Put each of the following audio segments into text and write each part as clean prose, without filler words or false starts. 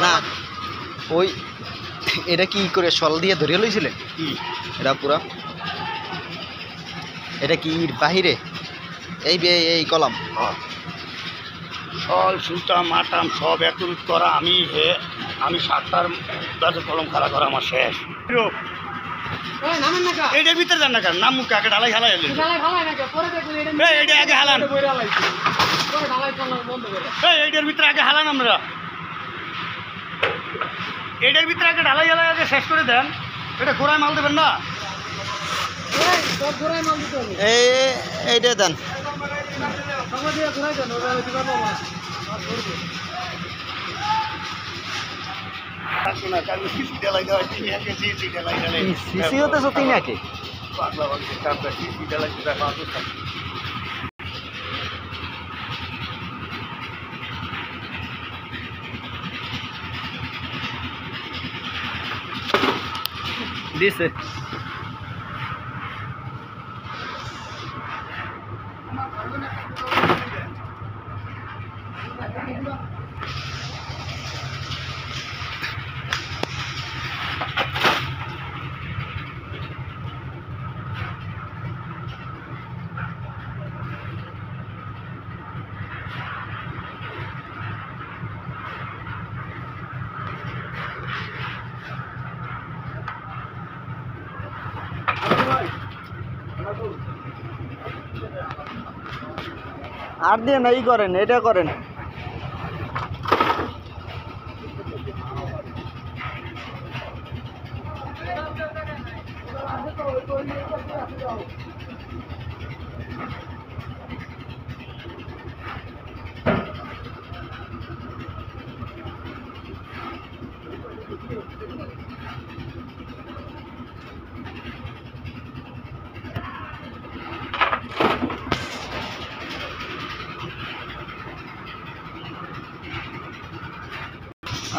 না ওই এটা কি করে শল দিয়ে ধরিয়ে লইছিলেন কি এটা পুরা এটা কি বাহিরে এই এই কলাম শল সুতা মাটাম সব একত্রিত করা আমি 7টার কাছে কলম খাড়া করা আমার শেষ এইটার ভিতরে যান না কেন নাম মুখ আগে ঢালাই হালাই এইটা আগে হালান এইটার ভিতরে আগে হালান আমরা এইটার ভিতরে আগে ঢালাই হালাই আগে শেষ করে দেন এটা ঘোড়ায় মাল দেবেন না এইটা দেন সিসি হতে সত্যি নাকি দিছে আর দিয়ে না ই করেন এটা করেন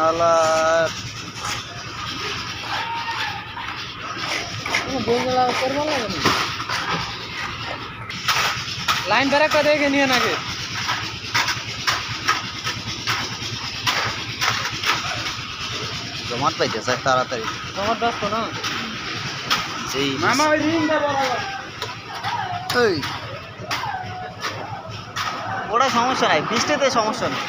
আলার লাইন বেড়া করে দেখে নিয়ে নাকি জমাট পাইতেছে তাড়াতাড়ি জমাট ব্যস্ত না সেই মামা ওই রিংটা বরাবর এই ওটা সমস্যা নাই বৃষ্টিতে সমস্যা নেই